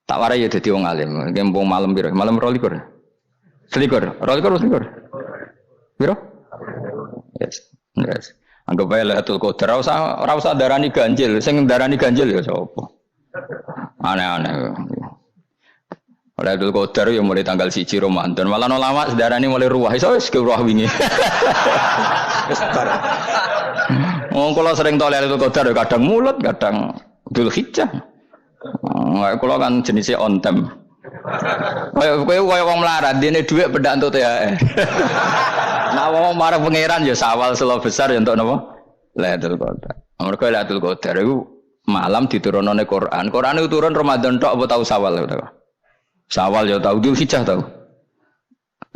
Tak warai ya dadi wong alim. Kempung malam piro? Malam 22. Selikur. 22. Piro? Yes. Yes. Anggap bae Lailatul Qadar ora usah darani ganjil. Sing darani ganjil ya sapa? Aneh-aneh. Lailatul Qadar ya mulai tanggal 1 Ramadan. Malah ulama sedarani mulai ruwah. Iso wis ke ruwah wingi. Wong kula sering tau Lailatul Qadar kadang mulut, kadang Dzulhijjah. Kula kan jenisnya on time. Kaya wong melarat, dene dhuwit pendak entuk THR. Nah wong marang pangeran ya sawal selo besar ya entuk napa? Lailatul Qadar. Mergo Lailatul Qadar iku malam diturunane Quran. Quran itu turun Ramadan tok apa tau Sawal ta? Sawal ya tau, Dzulhijjah tau.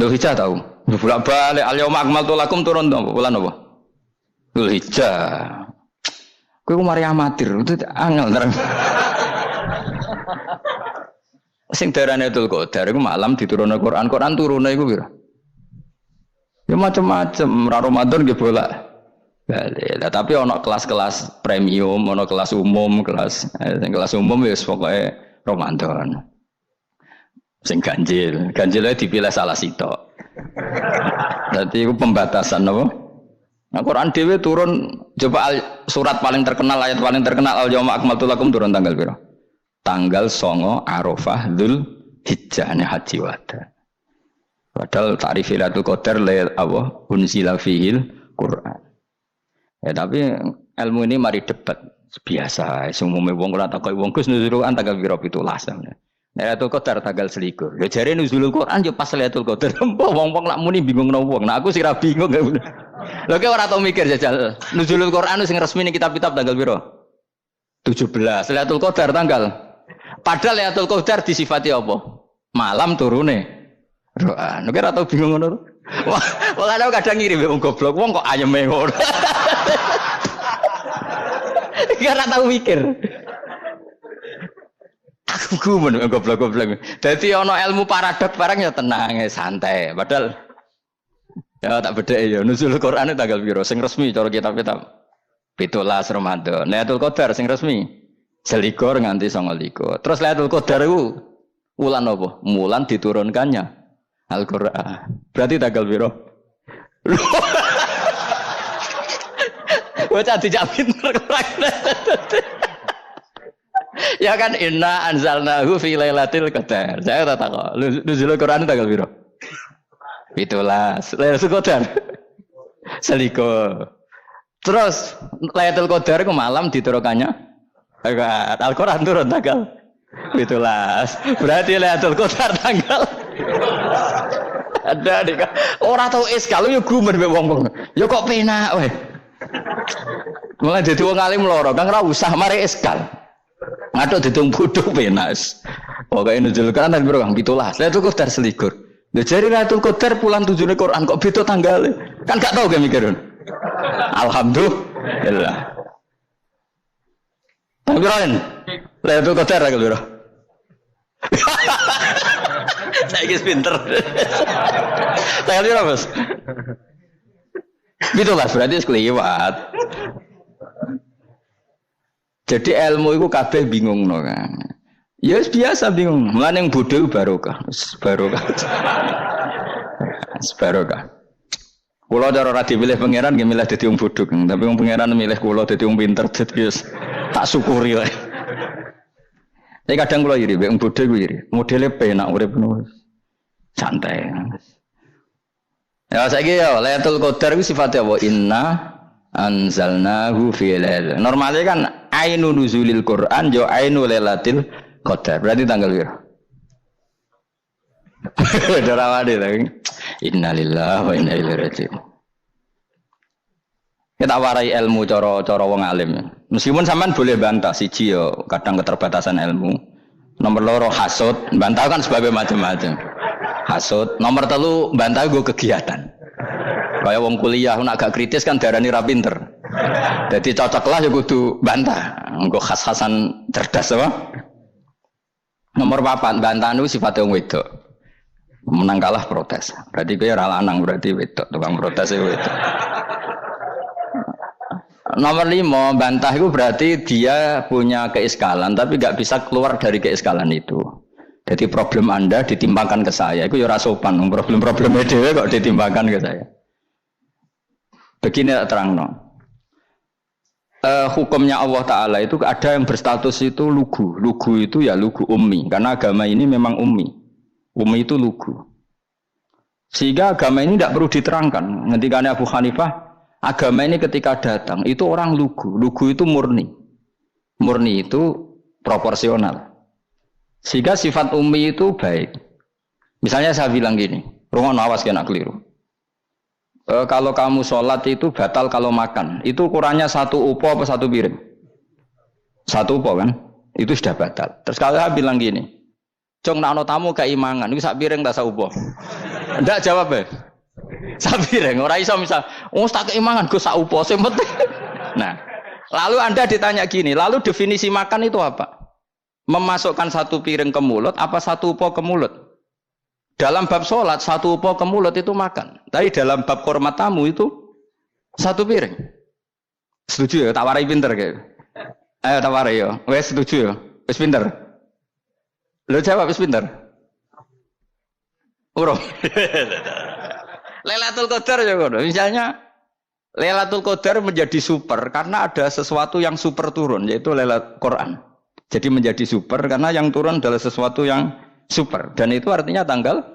Dzulhijjah tau. Bolak-balik al-yauma akmaltu lakum turun to bulan apa? Dzulhijjah. Kowe mari amatir, itu angel terang. Sing darane Lailatul Qadar iku malam diturunne Quran. Quran turune iku piro? Ya macam-macam, Ramadan nggih bolak. Balik. Lah tapi ana kelas-kelas premium, ana kelas umum, kelas umum wis pokoke Ramadan. Sing ganjil dipilih salah sitok. Dadi iku pembatasan apa? Nah, Quran dhewe turun coba surat paling terkenal, ayat paling terkenal al-yauma akmaltu lakum turun tanggal piro? Tanggal 9 Arafah Dzulhijjah haji wada. Padahal ta'rif Lailatul Qadar apa unzila fihil Quran. Ya tapi ilmu ini mari debat biasa. Umumnya wong ora takok wong Gus nuzul Quran tanggal piro 17. Lailatul Qadar tanggal 21. Ya jare nuzulul Quran yo pas Lailatul Qadar. Wong-wong lak muni bingung nang wong. Nah aku sira bingung. Lha kok ora tau mikir jajal. Nuzulul Quran sing resmi ning kitab-kitab tanggal piro? 17. Lailatul Qadar tanggal. Padahal Lailatul Qadar disifati apa? Malam turune. Roh, nek ora tau bingung ngono. Wah, ana kadang ngirim wong goblok, wong kok ayeme ngono. Iki ora tau mikir. Aku men goblok-goblok. Dadi ana ilmu paradok barang ya tenang, santai. Padahal ya tak bedhek ya nuzul Quran tanggal piro sing resmi cara kitab-kitab. 17 Ramadan. Lailatul Qadar sing resmi 21 nganti 29. Terus Lailatul Qadar iku wulan apa? Wulan diturunkannya Al-Qur'an. Berarti tanggal piro? Bocah dijak pinter. Ya kan inna anzalnahu fi lailatul qadar. Saya tak tahu. Nuzul Quran tanggal piro? 17. Lailatul Qadar. Seliko. Terus Lailatul Qadar ku malam diturunkannya Al-Qur'an turun tanggal 17. Berarti Lailatul Qadar tanggal ada dik. Ora tau iskal yo gumen mbek wong-wong. Yo kok penak wae. Mulai dadi wong alim loro, Kang ora usah mari iskal. Ngatuk ditung bodho penak. Pokoke nuzul Quran tanggal piro Kang? 17. Lailatul Qadar selikur. Lha jare Lailatul Qadar pulang tujune Quran kok beda tanggale. Kan gak tau ge mikir. Alhamdulillah. Tanggalan. Lailatul Qadar tanggal piro? Saya pinter. Tanggal piro, Bos? Gitulah berarti sekeliwat. Jadi ilmu itu kabeh bingung no kan. Ya biasa bingung. Mulane yang bodoh barokah. Barokah. Barokah. Kula cara ora dipilih pangeran nggih milih dadi wong bodoh, tapi wong pangeran milih kula dadi wong pinter dadi tak syukuri wae. Tapi kadang kula iri, wong bodoh ku iri. Modele penak urip ngono. Santai. Ya saiki ya Lailatul Qadar ku sifate apa? Inna anzalnahu fi lailatul. Normale kan ainu nuzulil Quran yo ainu lailatul Qadar. Berarti tanggal piro? Dorawade lagi. Innalillahi wa inna ilaihi raji'un. Kita warai ilmu cara wong alim. Meskipun sampean boleh bantah siji yo kadang keterbatasan ilmu. Nomor loro hasud, bantah kan sebabnya macam-macam. Hasud. Nomor 3 bantah go kegiatan. Kayak wong kuliah nak agak kritis kan darani ra pinter. Jadi cocoklah ya kudu bantah. Engko khas-khasan cerdas apa? Nomor 4 bantah niku sifate wong wedok. Menang kalah protes. Berarti kowe ora lanang berarti wedok, tukang protes wedok. Nomor 5, bantah itu berarti dia punya keiskalan tapi nggak bisa keluar dari keiskalan itu. Jadi problem Anda ditimbangkan ke saya, itu ya ora sopan. Problem-problemnya dewe kok ditimbangkan ke saya. Begini terang no. Hukumnya Allah Ta'ala itu ada yang berstatus itu lugu. Lugu itu ya lugu ummi. Karena agama ini memang ummi. Ummi itu lugu. Sehingga agama ini tidak perlu diterangkan. Ngendikane Abu Hanifah, agama ini ketika datang itu orang lugu. Lugu itu murni. Murni itu proporsional. Sehingga sifat ummi itu baik. Misalnya saya bilang gini, rungono awas kena keliru. Kalau kamu sholat itu batal kalau makan. Itu ukurannya 1 upo apa 1 piring? 1 upo kan? Itu sudah batal. Terus kalau saya bilang gini, Jong nak tamu keimangan, itu 1 piring tak 1 upo. Enggak jawab ya? 1 piring. Orang iso misal, tak keimangan, gue 1 upo. Nah, lalu Anda ditanya gini, lalu definisi makan itu apa? Memasukkan 1 piring ke mulut, apa 1 upo ke mulut? Dalam bab sholat, 1 upo ke mulut itu makan. Tapi dalam bab hormat tamu itu 1 piring. Setuju ya? Tawari pinter kayak. Ayo tawari ya. Wes setuju ya? Wes pinter. Lo jawab wes pinter. Urung. Lailatul Qadar ya kono. Misalnya Lailatul Qadar menjadi super karena ada sesuatu yang super turun, yaitu Lailatul Quran. Jadi menjadi super karena yang turun adalah sesuatu yang super, dan itu artinya tanggal.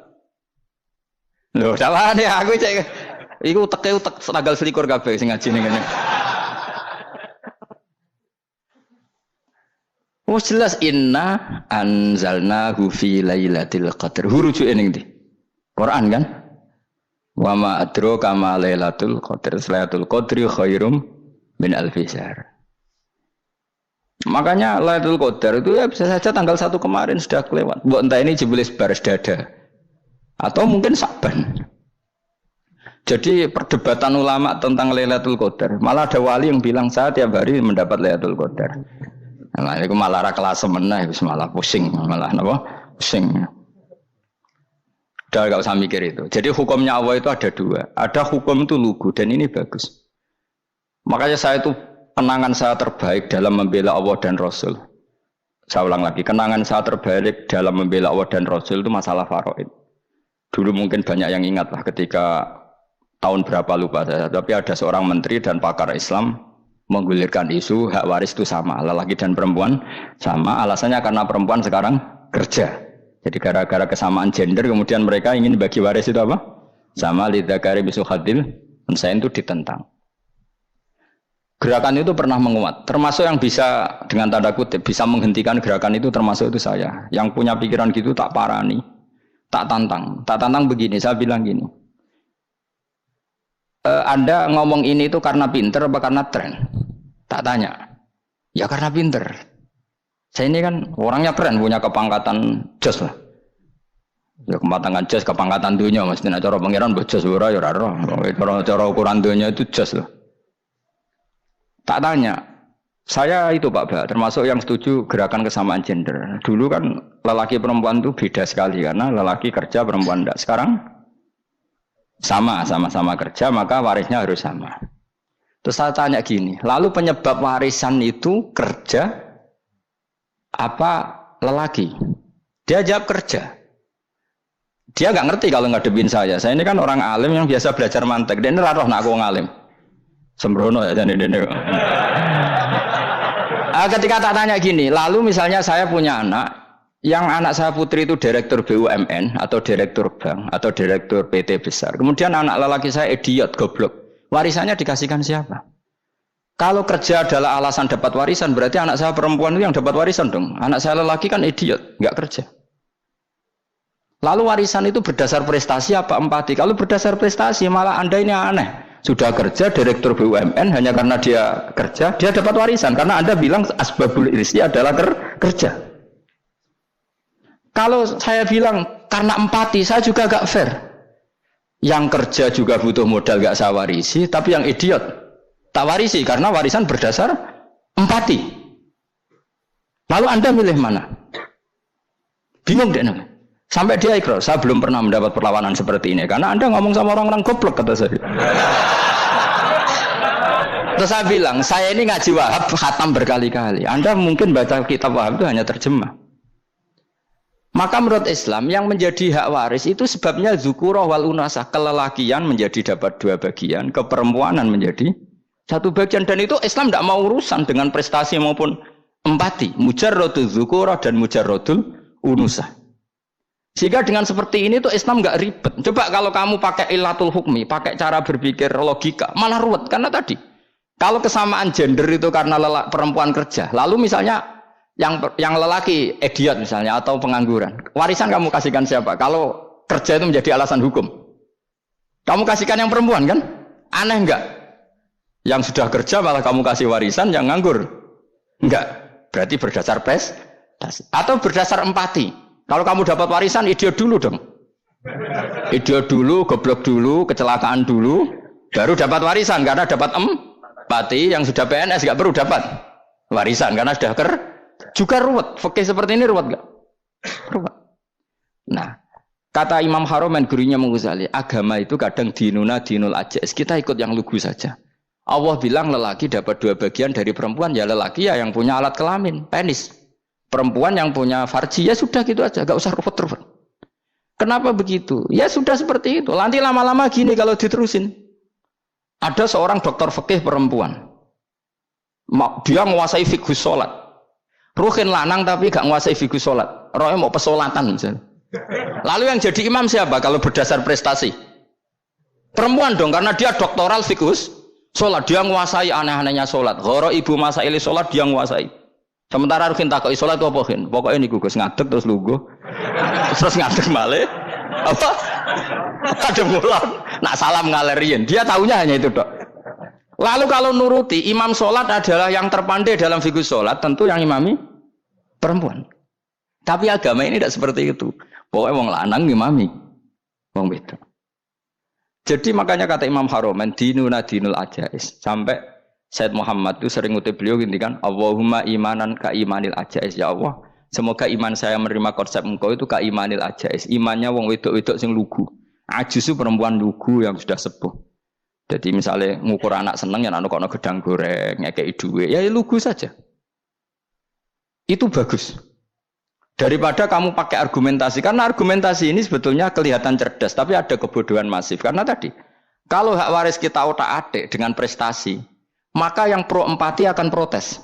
Loh, salah nih aku cek. Iku utek tanggal 21 kabeh sing ngaji ning ngene. Oh jelas inna anzalnahu fi lailatul qadar. Rujuke ning ndi? Quran kan? Wa ma adraka ma lailatul qadar. Lailatul qadri khairum min alfi syahr. Makanya Lailatul Qadar itu ya bisa saja tanggal 1 kemarin sudah kelewat. Mbok entah ini jebelis baris dada. Atau mungkin Sa'ban. Jadi perdebatan ulama tentang Lailatul Qadar. Malah ada wali yang bilang saya tiap hari mendapat Lailatul Qadar. Nah, itu malah kelas meneh malah pusing, malah napa? Pusing. Udah enggak usah mikir itu. Jadi hukumnya Allah itu ada 2. Ada hukum itu lugu dan ini bagus. Makanya saya itu kenangan saya terbaik dalam membela Allah dan Rasul. Saya ulang lagi, kenangan saya terbaik dalam membela Allah dan Rasul itu masalah faraid. Dulu mungkin banyak yang ingat lah ketika tahun berapa lupa saya, tapi ada seorang menteri dan pakar Islam menggulirkan isu hak waris itu sama, lelaki dan perempuan sama, alasannya karena perempuan sekarang kerja. Jadi gara-gara kesamaan gender kemudian mereka ingin bagi waris itu apa? Sama lidzakari mislu hadzil unsayain itu ditentang. Gerakan itu pernah menguat, termasuk yang bisa dengan tanda kutip bisa menghentikan gerakan itu termasuk itu saya. Yang punya pikiran gitu tak parani, tak tantang begini. Saya bilang gini, Anda ngomong ini itu karena pinter apa karena tren? Tak tanya, ya karena pinter. Saya ini kan orangnya keren, punya kepangkatan jos lah. Ya kepangkatan jos, kepangkatan dunia, mestinya cara pangeran bojos ora ya ora. Cara ukuran dunia itu jos loh. Tak tanya, saya itu Pak Ba, termasuk yang setuju gerakan kesamaan gender. Dulu kan lelaki perempuan itu beda sekali karena lelaki kerja perempuan tidak. Sekarang sama-sama kerja maka warisnya harus sama. Terus saya tanya gini, lalu penyebab warisan itu kerja apa lelaki? Dia jawab kerja. Dia nggak ngerti kalau ngadepin saya. Saya ini kan orang alim yang biasa belajar mantek. Dia ini roh nak aku ngalim. Sembrono ya jadi ini. Ketika tak tanya gini, lalu misalnya saya punya anak, yang anak saya putri itu direktur BUMN atau direktur bank atau direktur PT besar. Kemudian anak lelaki saya idiot, goblok. Warisannya dikasihkan siapa? Kalau kerja adalah alasan dapat warisan, berarti anak saya perempuan itu yang dapat warisan dong. Anak saya lelaki kan idiot, nggak kerja. Lalu warisan itu berdasar prestasi apa empati? Kalau berdasar prestasi malah Anda ini aneh. Sudah kerja direktur BUMN hanya karena dia kerja, dia dapat warisan karena Anda bilang asbabul irsi adalah kerja. Kalau saya bilang karena empati, saya juga gak fair. Yang kerja juga butuh modal gak saya warisi, tapi yang idiot tak warisi karena warisan berdasar empati. Lalu Anda milih mana? Bingung deh namanya. Sampai dia ikrar, saya belum pernah mendapat perlawanan seperti ini karena Anda ngomong sama orang-orang goblok kata saya. Terus saya bilang, saya ini ngaji Wahab khatam berkali-kali. Anda mungkin baca kitab Wahab itu hanya terjemah. Maka menurut Islam yang menjadi hak waris itu sebabnya zukurah wal unasah, kelelakian menjadi dapat 2 bagian, keperempuanan menjadi 1 bagian, dan itu Islam tidak mau urusan dengan prestasi maupun empati, mujarrodul zukurah dan mujarrodul unusah. Sehingga dengan seperti ini tuh Islam nggak ribet. Coba kalau kamu pakai ilatul hukmi, pakai cara berpikir logika, malah ruwet. Karena tadi, kalau kesamaan gender itu karena perempuan kerja, lalu misalnya yang lelaki idiot misalnya atau pengangguran, warisan kamu kasihkan siapa? Kalau kerja itu menjadi alasan hukum, kamu kasihkan yang perempuan kan? Aneh enggak? Yang sudah kerja malah kamu kasih warisan yang nganggur? Enggak. Berarti berdasar prestasi atau berdasar empati. Kalau kamu dapat warisan idiot dulu dong. Idiot dulu, goblok dulu, kecelakaan dulu, baru dapat warisan karena dapat empati. Yang sudah PNS enggak perlu dapat warisan karena sudah juga ruwet. Fikih seperti ini ruwet enggak? Ruwet. Nah, kata Imam Haromen gurunya Ghazali, agama itu kadang dinuna dinul ajais. Kita ikut yang lugu saja. Allah bilang lelaki dapat 2 bagian dari perempuan, ya lelaki ya yang punya alat kelamin, penis. Perempuan yang punya farji, ya sudah gitu aja, enggak usah ruwet-ruwet. Kenapa begitu? Ya sudah seperti itu. Nanti lama-lama gini kalau diterusin. Ada seorang dokter fikih perempuan. Dia menguasai fikih sholat. Ruhin lanang tapi gak menguasai fikih sholat. Rohnya mau pesolatan misalnya. Lalu yang jadi imam siapa kalau berdasar prestasi? Perempuan dong, karena dia doktoral fikih sholat. Dia menguasai aneh-anehnya sholat. Goro ibu masaili sholat dia menguasai. Sementara Ruhin takoi sholat itu apa Ruhin? Pokoknya ini gugus ngadeg terus lugu. Terus ngadeg balik. Apa? Ada mulan. Nak salam ngalerian. Dia tahunya hanya itu dok. Lalu kalau nuruti imam sholat adalah yang terpandai dalam fikih sholat, tentu yang imami perempuan. Tapi agama ini tidak seperti itu. Pokoknya wong lanang imami wong beda. Jadi makanya kata Imam Haromen dinuna dinul ajais. Sampai Said Muhammad itu sering ngutip beliau gini kan, Allahumma imanan ka imanil ajais, ya Allah. Semoga iman saya menerima konsep engkau itu ka imanil ajais. Imannya wong wedok-wedok sing lugu. Ajus itu perempuan lugu yang sudah sepuh. Jadi misalnya ngukur anak seneng ya anak kono gedang goreng, ngekei duwe, ya lugu saja. Itu bagus. Daripada kamu pakai argumentasi, karena argumentasi ini sebetulnya kelihatan cerdas, tapi ada kebodohan masif. Karena tadi, kalau hak waris kita otak-atik dengan prestasi, maka yang pro empati akan protes.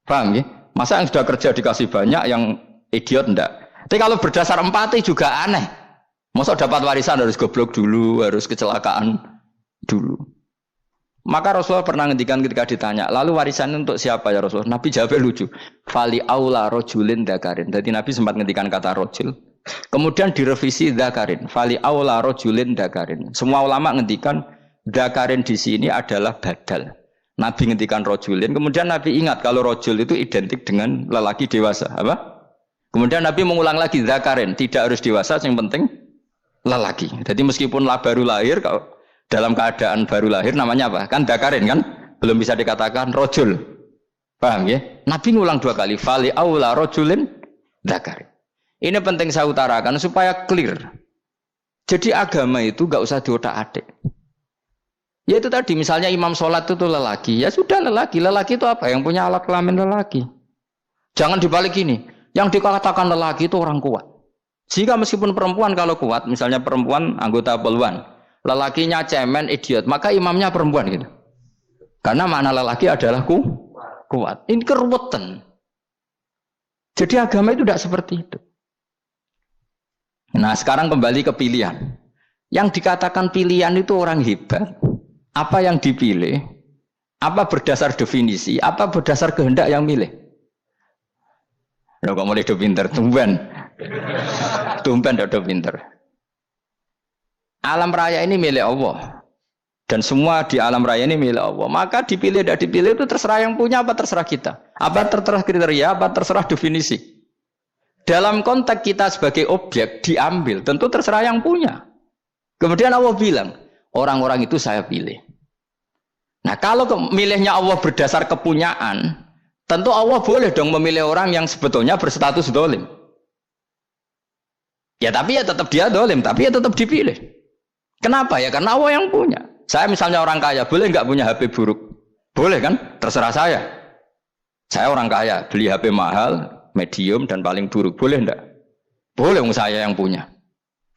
Paham ya? Masa yang sudah kerja dikasih banyak, yang idiot enggak? Tapi kalau berdasar empati juga aneh. Masa dapat warisan harus goblok dulu, harus kecelakaan dulu. Maka Rasulullah pernah ngendikan ketika ditanya, lalu warisan untuk siapa ya Rasulullah? Nabi jawabnya lucu. Fali aula rojulin dakarin. Jadi Nabi sempat ngendikan kata rojul. Kemudian direvisi dakarin. Fali aula rojulin dakarin. Semua ulama ngendikan dakarin di sini adalah badal. Nabi ngendikan rojulin. Kemudian Nabi ingat kalau rojul itu identik dengan lelaki dewasa. Apa? Kemudian Nabi mengulang lagi dakarin. Tidak harus dewasa, yang penting lelaki. Jadi meskipun baru lahir, kalau dalam keadaan baru lahir namanya apa? Kan dakarin kan? Belum bisa dikatakan rojul. Paham ya? Nabi ngulang 2 kali. Fali aula rojulin dakarin. Ini penting saya utarakan supaya clear. Jadi agama itu gak usah diotak-atik. Ya itu tadi misalnya imam sholat itu lelaki. Ya sudah lelaki. Lelaki itu apa? Yang punya alat kelamin lelaki. Jangan dibalik ini. Yang dikatakan lelaki itu orang kuat. Jika meskipun perempuan kalau kuat, misalnya perempuan anggota poluan, lelakinya cemen, idiot, maka imamnya perempuan gitu. Karena makna lelaki adalah kuat. Ini keruwetan. Jadi agama itu tidak seperti itu. Nah sekarang kembali ke pilihan. Yang dikatakan pilihan itu orang hebat. Apa yang dipilih? Apa berdasar definisi? Apa berdasar kehendak yang milih? Loh kok mulai do pinter? Tumben do pinter. Alam raya ini milik Allah. Dan semua di alam raya ini milik Allah. Maka dipilih tidak dipilih itu terserah yang punya apa terserah kita. Apa terserah kriteria, apa terserah definisi. Dalam konteks kita sebagai objek diambil, tentu terserah yang punya. Kemudian Allah bilang, orang-orang itu saya pilih. Nah kalau milihnya Allah berdasar kepunyaan, tentu Allah boleh dong memilih orang yang sebetulnya berstatus dolim. Ya tapi ya tetap dia dolim, tapi ya tetap dipilih. Kenapa ya? Karena Allah yang punya. Saya misalnya orang kaya, boleh nggak punya HP buruk? Boleh kan? Terserah saya. Saya orang kaya, beli HP mahal, medium dan paling buruk. Boleh enggak? Boleh, saya yang punya.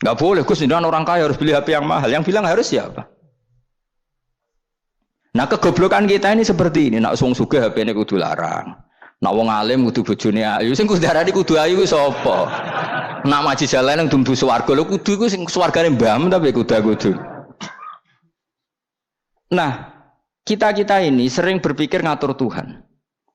Enggak boleh, Gus, dengan orang kaya harus beli HP yang mahal. Yang bilang harus siapa? Nah, kegoblokan kita ini seperti ini. Nak wong sugih HP-ne kudu larang. Nak wong alim kudu bojone ayu. Sing kudu darani kudu ayu kuwi sapa? Nak maji jalan yang dumbu swarga lho kudu iku sing swargane mbam tapi kudu. Nah, kita ini sering berpikir ngatur Tuhan.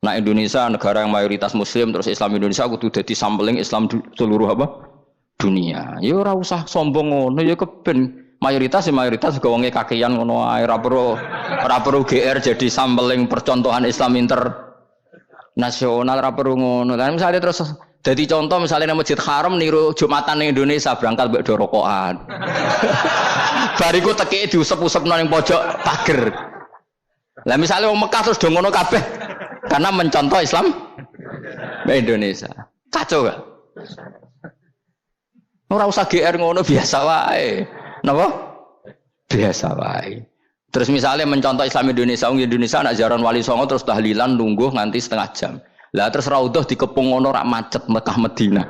Nah, Indonesia negara yang mayoritas muslim terus Islam Indonesia kudu dadi sampling Islam seluruh apa? Dunia. Ya ora usah sombong ngono ya keben mayoritas juga wonge kakean ngono ae ora perlu GR jadi sampling percontohan Islam internasional ora perlu ngono. Lah misale terus dadi contoh misalnya nang Masjid Haram niru Jumatan ning Indonesia berangkat mbek do rokokan. Bariku teki diusep-usepno ning pojok pager. Lah misalnya wong Mekah terus do ngono kabeh karena mencontoh Islam Indonesia. Kacau gak? Ora usah GR ngono biasa wae. Napa? Biasa wae. Terus misalnya mencontoh Islam Indonesia, Indonesia nak ziarah Wali Songo terus tahlilan nunggu nganti setengah jam. Lah terus raudhah dikepung ngono rak macet Mekah Madinah.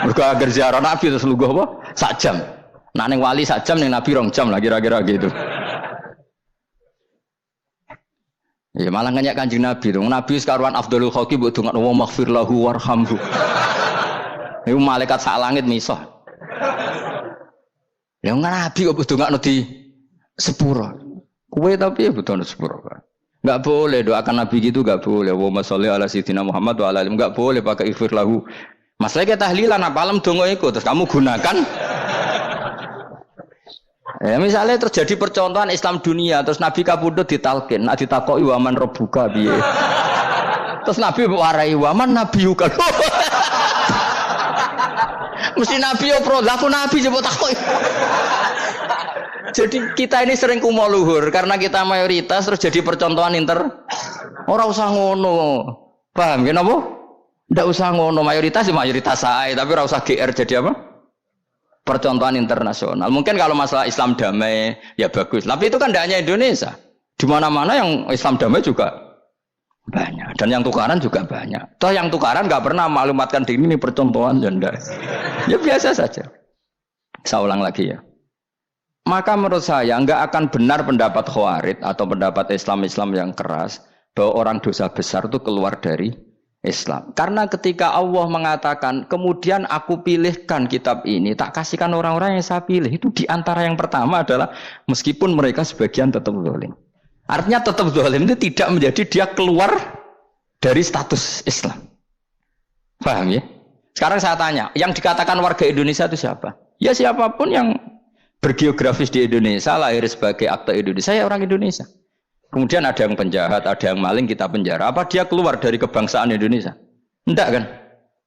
Mergo agar ziarah Nabi terus lungguh apa? Sak jam. Nak ning wali sak jam ning Nabi 2 jam lah kira-kira gitu. Ya malah nganyak Kanjeng Nabi dong. Nabi sekaruan afdhalul khalqi mbok dongakno wa maghfir lahu warhamhu. Iku malaikat sak langit misah. Ya Nabi kok dongakno di sepuro. Kowe tapi ya butuh sepuro kan. Enggak boleh doakan Nabi gitu enggak boleh. Wa sholli ala sayyidina Muhammad wa ala alihi enggak boleh pakai ighfir lahu. Masalahnya tahlilan apa alam donga iku terus kamu gunakan. Ya misalnya terjadi percontohan Islam dunia terus Nabi kapundhut ditalkin, nak ditakoki waman rabbuka piye. Terus Nabi warai waman nabiyuka. Mesti Nabi yo pro, lah aku Nabi coba takoki. Jadi kita ini sering kumo luhur karena kita mayoritas terus jadi percontohan ora usah ngono. Paham ya napa? Ndak usah ngono, mayoritas ya mayoritas ae, tapi ora usah GR jadi apa? Percontohan internasional. Mungkin kalau masalah Islam damai ya bagus. Tapi itu kan tidak hanya Indonesia. Di mana-mana yang Islam damai juga banyak. Dan yang tukaran juga banyak. Toh yang tukaran nggak pernah maklumatkan diri ini percontohan dan ya biasa saja. Saya ulang lagi ya. Maka menurut saya nggak akan benar pendapat Khawarij atau pendapat Islam yang keras bahwa orang dosa besar itu keluar dari Islam. Karena ketika Allah mengatakan, kemudian aku pilihkan kitab ini, tak kasihkan orang-orang yang saya pilih. Itu diantara yang pertama adalah, meskipun mereka sebagian tetap zalim. Artinya tetap zalim itu tidak menjadi dia keluar dari status Islam. Paham ya? Sekarang saya tanya, yang dikatakan warga Indonesia itu siapa? Ya siapapun yang bergeografis di Indonesia, lahir sebagai akte Indonesia, ya orang Indonesia. Kemudian ada yang penjahat, ada yang maling, kita penjara. Apa dia keluar dari kebangsaan Indonesia? Enggak kan?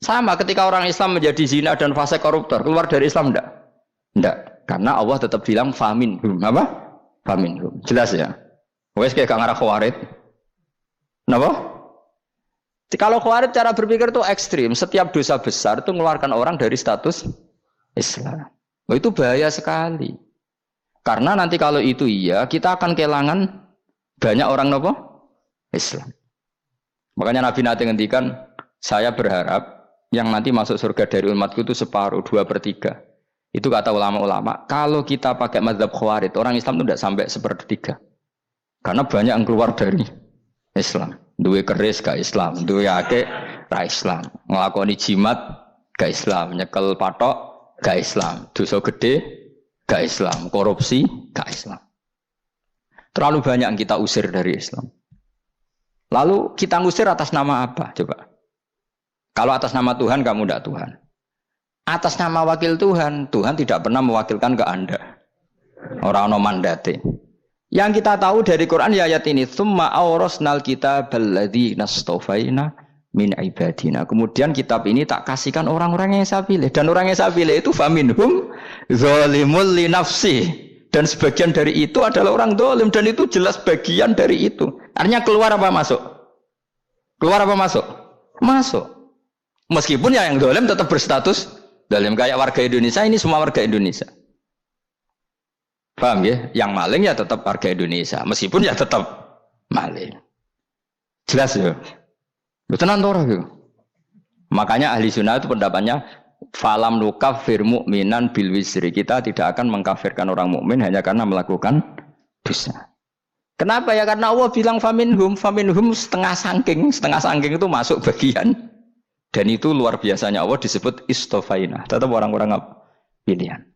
Sama ketika orang Islam menjadi zina dan fasik koruptor, keluar dari Islam enggak? Enggak. Karena Allah tetap bilang faminhum. Apa? Faminhum. Jelas ya? Wes kayak gak ngarah Khawarij. Kenapa? Kalau Khawarij cara berpikir itu ekstrim. Setiap dosa besar itu mengeluarkan orang dari status Islam. Oh, itu bahaya sekali. Karena nanti kalau itu iya, kita akan kehilangan banyak orang nopo Islam. Makanya Nabi nanti ngendikan, saya berharap yang nanti masuk surga dari umatku itu separuh, 2/3. Itu kata ulama-ulama. Kalau kita pakai mazhab Khawarij, orang Islam itu tidak sampai 1/3. Karena banyak yang keluar dari Islam. Duwe keris gak Islam, duwe akeh ra Islam, nglakoni jimat gak Islam, nyekel patok gak Islam, dosa gede gak Islam, korupsi gak Islam. Terlalu banyak yang kita usir dari Islam. Lalu kita ngusir atas nama apa? Coba. Kalau atas nama Tuhan, kamu tidak Tuhan. Atas nama wakil Tuhan, Tuhan tidak pernah mewakilkan ke Anda. Orang-orang mandate. Yang kita tahu dari Quran ya ayat ini, tsumma awrasnal kitabal ladzina astafaina min ibadina. Kemudian kitab ini tak kasihkan orang-orang yang saya pilih. Dan orang yang saya pilih itu faminhum zalimul li nafsi. Dan sebagian dari itu adalah orang dolim. Dan itu jelas bagian dari itu. Artinya keluar apa masuk? Keluar apa masuk? Masuk. Meskipun ya yang dolim tetap berstatus dolim. Kayak warga Indonesia, ini semua warga Indonesia. Paham ya? Yang maling ya tetap warga Indonesia. Meskipun ya tetap maling. Jelas ya. Tenan to ora ya. Makanya ahli sunnah itu pendapatnya falam nukafir mu'minan bil wisri. Kita tidak akan mengkafirkan orang mukmin hanya karena melakukan dosa. Kenapa ya? Karena Allah bilang faminhum setengah sangking itu masuk bagian. Dan itu luar biasanya Allah disebut istofaina. Tetap orang-orang apa? Pilihan.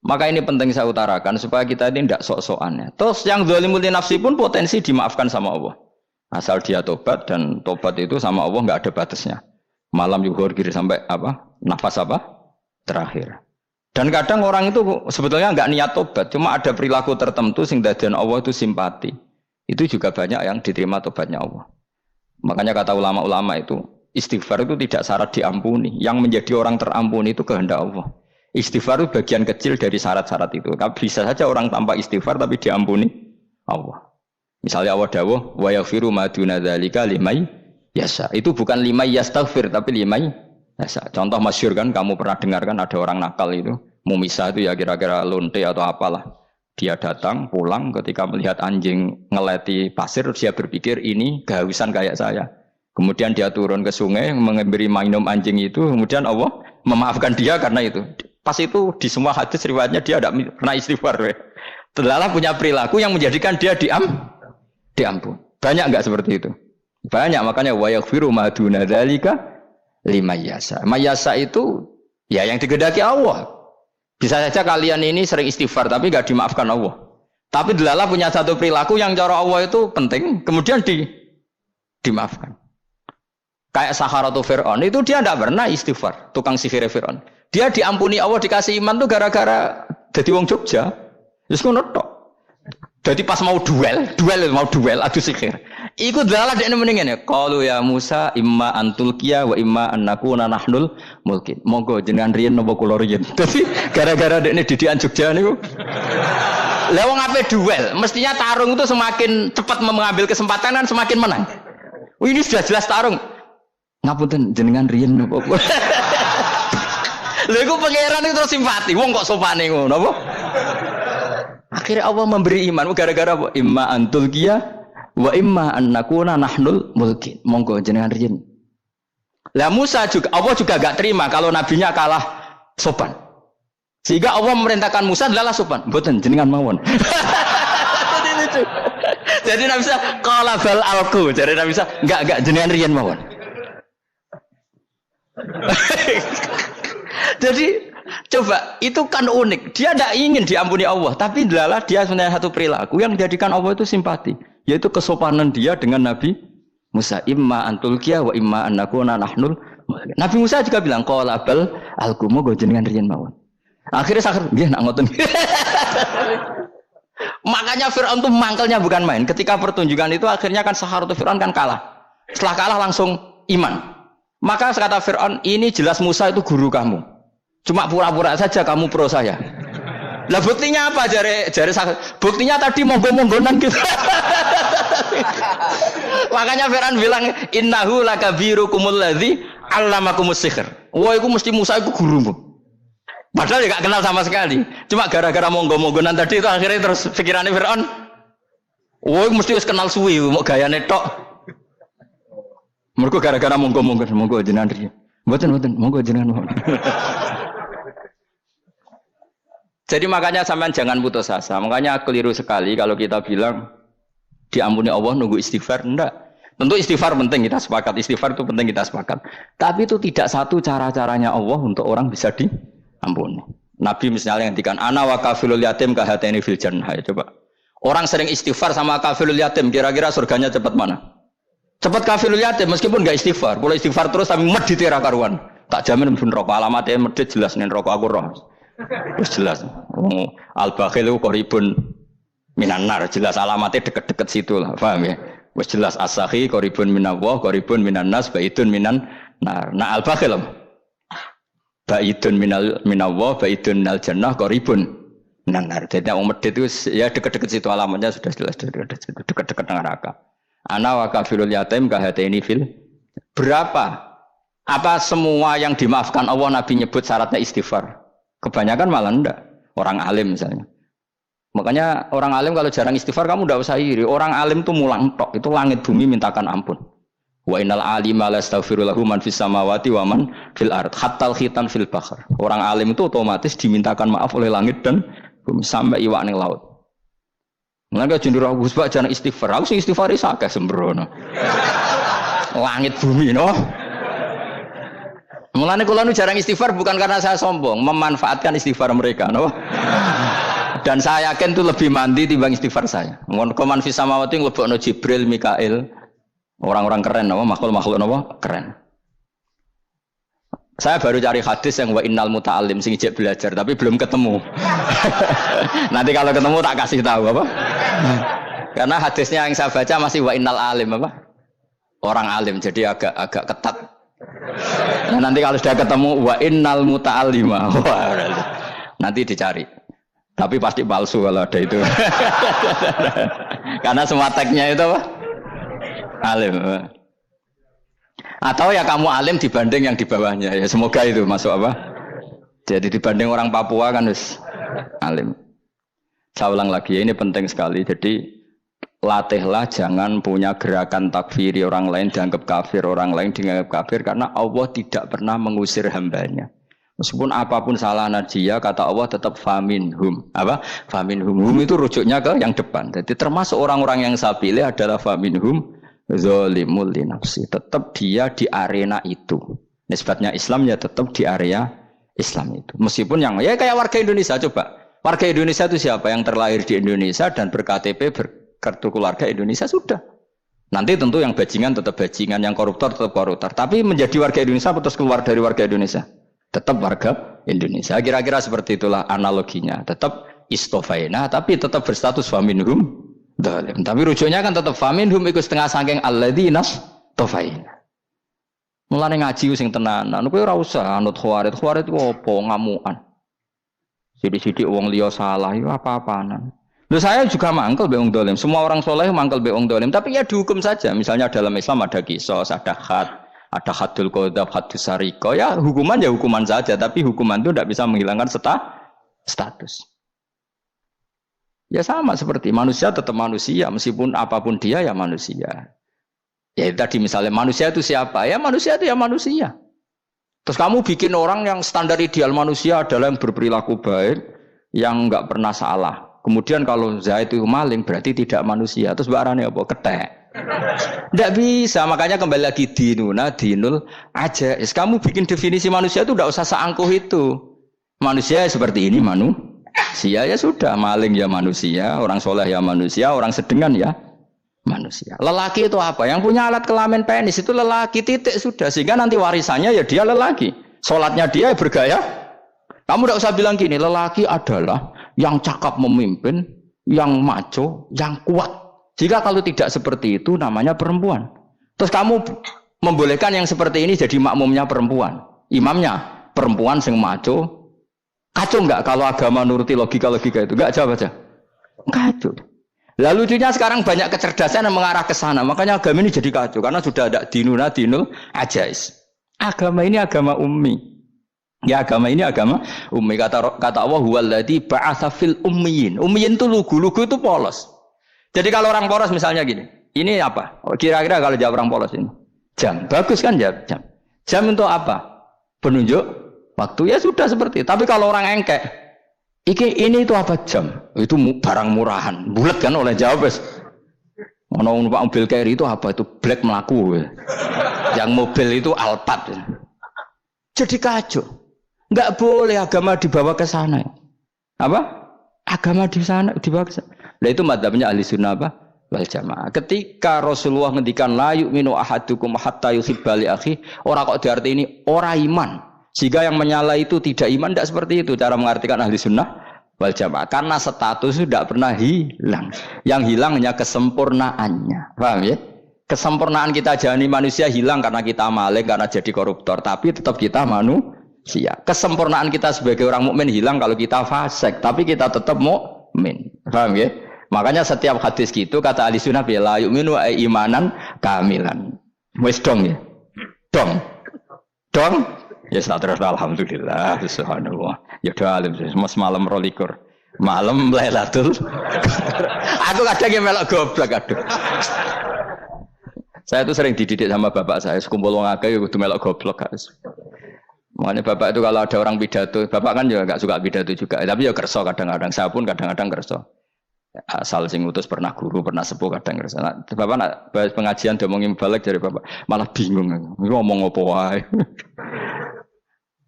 Maka ini penting saya utarakan supaya kita ini tidak sok-sokan ya. Terus yang zalimul nafsi pun potensi dimaafkan sama Allah. Asal dia tobat, dan tobat itu sama Allah nggak ada batasnya. Malam yuhur kiri sampai apa? Nafas apa? Terakhir. Dan kadang orang itu sebetulnya nggak niat tobat, cuma ada perilaku tertentu sehingga dadian Allah itu simpati. Itu juga banyak yang diterima tobatnya Allah. Makanya kata ulama-ulama itu, istighfar itu tidak syarat diampuni. Yang menjadi orang terampuni itu kehendak Allah. Istighfar itu bagian kecil dari syarat-syarat itu. Bisa saja orang tanpa istighfar tapi diampuni Allah. Misalnya Allah dawuh, wa yaghfiru ma duna dzalika limay yasha. Itu bukan limay yastaghfir tapi limay yasha. Contoh masyhur kan, kamu pernah dengar kan ada orang nakal itu, mumisah itu ya kira-kira lonte atau apalah. Dia datang pulang ketika melihat anjing ngeleti pasir, dia berpikir ini kehausan kayak saya. Kemudian dia turun ke sungai memberi minum anjing itu, kemudian Allah memaafkan dia karena itu. Pas itu di semua hadis riwayatnya dia tidak pernah istighfar. Terlalu punya perilaku yang menjadikan dia diampun. Banyak enggak seperti itu? Banyak, makanya wa yaghfiru ma duna dzalika liman yasha. Mayasa itu ya yang digedaki Allah. Bisa saja kalian ini sering istighfar tapi enggak dimaafkan Allah. Tapi delala punya satu perilaku yang cara Allah itu penting, kemudian dimaafkan. Kayak Saharatu Fir'aun itu dia tidak pernah istighfar, tukang sihir Fir'aun. Dia diampuni Allah, dikasih iman tuh gara-gara jadi wong Jogja. Terus ngono tok. Jadi pas mau duel adu sihir. Iku delala dekne mendingan ya. Qalu ya Musa imma antulqiya wa imma annakuna nahnul mulkin. Monggo jenengan riyen napa kula riyen. Dadi gara-gara dekne didikan Jogja niku. Lah wong ape duel, mestinya tarung itu semakin cepat mengambil kesempatan kan semakin menang. Ini sudah jelas tarung. Ngapunten jenengan riyen napa. Lha iku pangeran itu terus simpati. Wong kok sopane ngono apa? Akhirnya Allah memberi iman gara-gara apa? Imma antulqiya wa imma annakuna nahnul mulkin. Monggo jenengan riyen. Lah Musa juga Allah juga enggak terima kalau nabinya kalah sopan. Sehingga Allah memerintahkan Musa adalah sopan. Mboten jenengan mawon. Jadi Nabi Musa qala bal alqu. Jadi Nabi Musa enggak jenengan riyen mawon. Jadi coba itu kan unik. Dia tidak ingin diampuni Allah, tapi adalah dia sebenarnya satu perilaku yang menjadikan Allah itu simpati, yaitu kesopanan dia dengan Nabi Musa. Imma antulqiya wa imma annakuna nahnul. Nabi Musa juga bilang qala bal alqu monggo jenengan riyen mawon. Akhirnya sakit nggih nak ngoten. Makanya Fir'aun itu mangkelnya bukan main. Ketika pertunjukan itu akhirnya kan Saharatu Fir'aun kan kalah. Setelah kalah langsung iman. Maka kata Fir'aun, ini jelas Musa itu guru kamu. Cuma pura-pura saja kamu pro saya. Lah buktinya apa? Jare buktinya tadi monggo-monggonan gitu. Makanya Fir'aun bilang innahu lakabirukumul ladzi 'allamakumus sihr. Wah, itu mesti Musa itu gurumu. Padahal ya gak kenal sama sekali. Cuma gara-gara monggo-monggonan tadi itu akhirnya terus pikirannya Fir'aun. Wah, mesti harus kenal suwi mau gayane tok. Mergo gara-gara monggo jenengan riyen. Mboten monggo jenengan mawon. Jadi makanya sampean jangan putus asa. Makanya keliru sekali kalau kita bilang diampuni Allah nunggu istighfar. Enggak. Tentu istighfar penting, kita sepakat. Istighfar itu penting, kita sepakat. Tapi itu tidak satu cara-caranya Allah untuk orang bisa diampuni. Nabi misalnya ngendikan ana wa kafilul yatim kahateni fil jannah. Coba. Orang sering istighfar sama kafilul yatim, kira-kira surganya cepat mana? Cepat kafilul yatim meskipun enggak istighfar. Kalau istighfar terus tapi medit ra karuan. Tak jamin pun rokok alamatnya medit jelas nih rokok aku roh. Terus jelas. Al-bakhil itu koribun minan nar, jelas alamatnya deket-deket situ lah, paham ya? Wes jelas as-sakhi koribun minallah, koribun minan nas, baidun minan nar. Nah al-bakhil baidun minallah, baidun minal jannah, koribun minan nar. Jadi orang medit itu ya deket-deket situ alamatnya sudah jelas deket-deket dengan neraka. Ana wa kafilul yatim kahataini fil. Berapa? Apa semua yang dimaafkan Allah Nabi nyebut syaratnya istighfar? Kebanyakan malah enggak. Orang alim misalnya. Makanya orang alim kalau jarang istighfar kamu tidak usah iri. Orang alim tuh mulang tok, itu langit bumi mintakan ampun. Wa innal alima la yastaghfiru lahu man fis samawati wa man fil ard hatta khitan fil bahr. Orang alim itu otomatis dimintakan maaf oleh langit dan bumi sampai iwak ning laut. Mulane jendur aku sebab jarang istighfar. Aku sing istighfar is akeh sembrono. Langit bumi no. Mulane kula nu jarang istighfar bukan karena saya sombong, memanfaatkan istighfar mereka no. Dan saya yakin itu lebih mandi timbang istighfar saya. Koman fis samawati nglebokno Jibril, Mikail, orang-orang keren apa makhluk-makhluk apa keren. Saya baru cari hadis yang wa innal muta'allim sing ijek belajar tapi belum ketemu. Nanti kalau ketemu tak kasih tahu apa. Karena hadisnya yang saya baca masih wa innal alim apa? Orang alim jadi agak ketat. Nah, nanti kalau sudah ketemu wa innal muta'allima. Nanti dicari. Tapi pasti palsu kalau ada itu. Karena semua tagnya itu apa? Alim. Atau ya kamu alim dibanding yang di bawahnya. Ya semoga itu masuk apa? Jadi dibanding orang Papua kan harus alim. Saya ulang lagi ya, ini penting sekali. Jadi latihlah jangan punya gerakan takfiri orang lain dianggap kafir, orang lain dianggap kafir karena Allah tidak pernah mengusir hambanya. Meskipun apapun salah najiyah, kata Allah tetap faminhum. Apa? Faminhum. Hum itu rujuknya ke yang depan. Jadi termasuk orang-orang yang saya pilih adalah faminhum zalimul li nafsi. Tetap dia di arena itu. Nisbatnya Islam ya tetap di area Islam itu. Meskipun yang ya kayak warga Indonesia coba. Warga Indonesia itu siapa? Yang terlahir di Indonesia dan berKTP berkartu keluarga Indonesia sudah. Nanti tentu yang bajingan tetap bajingan, yang koruptor tetap koruptor. Tapi menjadi warga Indonesia terus keluar dari warga Indonesia. Tetap warga Indonesia. Kira-kira seperti itulah analoginya. Tetap istofaina, tapi tetap berstatus faminhum dhalim. Tapi rujuknya kan tetap faminhum ikut setengah saking alladzinas tofaina. Mulane ngaji sing tenanan. Kowe ora usah anut khawarit. Khawarit ku opo ngamukan. Sidik-sidik wong liya salah itu apa-apaan. Loh saya juga mangkel be wong dhalim. Semua orang soleh mangkel be wong dhalim, tapi ya dihukum saja. Misalnya dalam Islam ada qisas, ada had. Ada hadul qadzaf, hadus sariko, ya hukuman saja, tapi hukuman itu tidak bisa menghilangkan status. Ya sama seperti manusia tetap manusia, meskipun apapun dia ya manusia. Ya tadi misalnya manusia itu siapa? Ya manusia itu ya manusia. Terus kamu bikin orang yang standar ideal manusia adalah yang berperilaku baik, yang enggak pernah salah. Kemudian kalau Zaid itu maling berarti tidak manusia. Terus barangnya apa? Ketek. Tidak bisa, makanya kembali lagi dinul aja. Kamu bikin definisi manusia itu tidak usah seangkuh itu. Manusia seperti ini manusia ya sudah, maling ya manusia, orang soleh ya manusia, orang sedengan ya manusia. Lelaki itu apa? Yang punya alat kelamin penis itu lelaki titik sudah. Sehingga nanti warisannya ya dia lelaki. Sholatnya dia bergaya. Kamu tidak usah bilang gini, lelaki adalah yang cakap memimpin, yang maco, yang kuat. Jika kalau tidak seperti itu namanya perempuan. Terus kamu membolehkan yang seperti ini jadi makmumnya perempuan. Imamnya perempuan sing maco. Kacau enggak kalau agama nuruti logika-logika itu? Enggak jawab aja. Kacau. Lalu lucunya sekarang banyak kecerdasan yang mengarah ke sana. Makanya agama ini jadi kacau. Karena sudah ada dinul ajais. Agama ini agama ummi. Ya agama ini agama ummi. Kata Allah huwallazi ba'atsa fil ummiyin. Ummiyin itu lugu itu polos. Jadi kalau orang polos misalnya gini, ini apa? Kira-kira kalau jawab orang polos ini, jam. Bagus kan jam? Jam untuk apa? Penunjuk waktu ya sudah seperti itu. Tapi kalau orang engkek, ini itu apa jam? Itu barang murahan, bulat kan oleh jawab. Ono numpak mobil carry itu apa? Itu black melaku. Yang mobil itu Alphard. Jadi kacau. Enggak boleh agama dibawa ke sana. Apa? Agama di sana dibawa ke sana. Nah itu madzhabnya ahli sunnah apa? Wal jamaah. Ketika Rasulullah ngendikan la yu'minu ahadukum hatta yuhibba li akhi, ora kok diarti ini ora iman. Jika yang menyala itu tidak iman, tidak seperti itu cara mengartikan ahli sunnah wal jamaah. Karena status itu tidak pernah hilang. Yang hilang hanya kesempurnaannya. Paham ya? Kesempurnaan kita jadi manusia hilang karena kita maling, karena jadi koruptor. Tapi tetap kita manusia. Kesempurnaan kita sebagai orang mukmin hilang kalau kita fasik. Tapi kita tetap mukmin. Paham ya? Makanya setiap hadis gitu kata ahli sunnah la yu'minu imanan kamilan. Wis dong ya. Dong. Ya terus alhamdulillah subhanallah. Ya udah alim semalam 12. Malam Lailatul. Aku kadang yang melok goblok aduh. Saya itu sering dididik sama bapak saya, sekumpul wong akeh kudu melok goblok guys. Makanya bapak itu kalau ada orang pidato, bapak kan juga enggak suka pidato juga, tapi ya kerso kadang-kadang, saya pun kadang-kadang kerso. Asal sing utus pernah guru, pernah sepuh kadang kerso. Nah, bapak nak bahas pengajian diomongin balik dari bapak, malah bingung. Ngomong apa wae.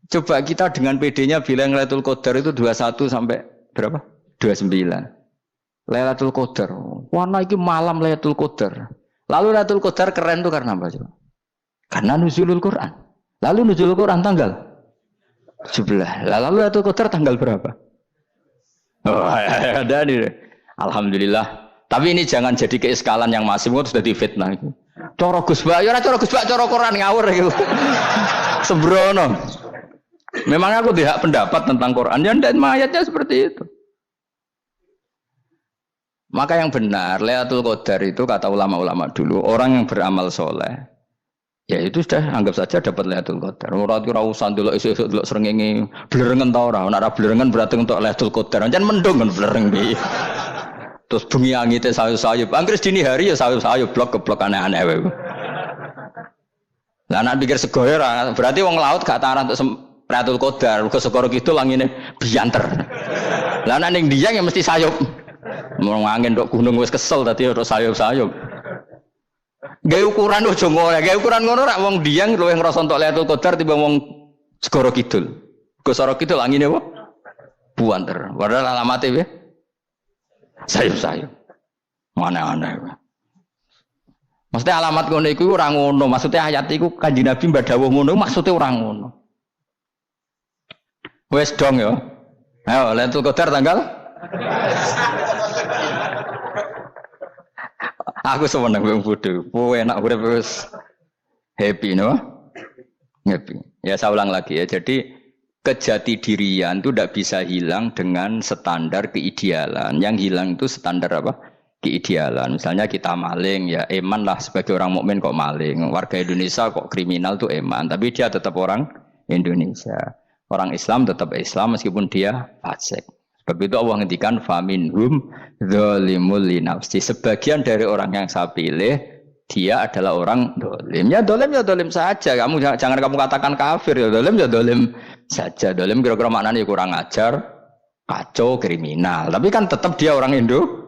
Coba kita dengan PD-nya bilang Lailatul Qadar itu 21 sampai berapa? 29. Lailatul Qadar. Warna iki malam Lailatul Qadar. Lalu Lailatul Qadar keren tuh karena apa coba? Karena nuzulul Quran. Lalu nuzulul Quran tanggal 17. Lalu Lailatul Qadar tanggal berapa? Oh, ada nih. Alhamdulillah. Tapi ini jangan jadi keiskalan yang masif, itu sudah difitnah. Coro Gus Bak, ya coro Gus Bak, coro Quran ngawur gitu. Sembrono. Memang aku tidak pendapat tentang Quran, ya dan ayatnya seperti itu. Maka yang benar, Lailatul Qadar itu kata ulama-ulama dulu, orang yang beramal soleh, ya itu sudah anggap saja dapat Lailatul Qadar. Ora usah ndelok esuk-esuk ndelok srengenge blerengen ta ora, nek ora blerengen berarti untuk Lailatul Qadar. Jan mendung kan blereng iki. Terus bengi angite sayup-sayup. Anggere dini hari ya sayup-sayup blok-blok aneh-aneh wae. Lah nek pikir sego ora, berarti wong laut gak taran untuk Lailatul Qadar, ke Segoro Kidul langine bianter. Lah nek ning Dieng ya mesti sayup. Mau angin ndok gunung wis kesel tadi ora sayup-sayup. Gawe ukuran ojo ngono, gawe ukuran ngono rak wong Dieng luwih ngrasa entuk Lailatul Qadar timbang wong Segoro Kidul. Ke Segoro Kidul angine apa? Buanter. Padahal alamate piye? Sayup-sayup. Aneh-aneh. Maksudnya alamat ngono iku ora ngono, maksudnya ayat iku Kanjeng Nabi mbadhawuh ngono maksudnya ora ngono. Wes dong ya. Ayo Lailatul Qadar tanggal. Aku seneng wong bodho. Kowe enak urip wis happy no? Happy. Ya saya ulang lagi ya. Jadi kejati dirian itu tidak bisa hilang dengan standar keidealan. Yang hilang itu standar apa? Keidealan. Misalnya kita maling ya eman lah sebagai orang mukmin kok maling. Warga Indonesia kok kriminal tuh eman, tapi dia tetap orang Indonesia. Orang Islam tetap Islam meskipun dia fasik. Sebab itu Allah ngendikan faminhum zalimul linafsi. Sebagian dari orang yang saya pilih dia adalah orang dolim. Ya dolim saja. Kamu jangan kamu katakan kafir ya dolim saja. Dolim kira-kira maknanya kurang ajar, kacau, kriminal. Tapi kan tetap dia orang Indo.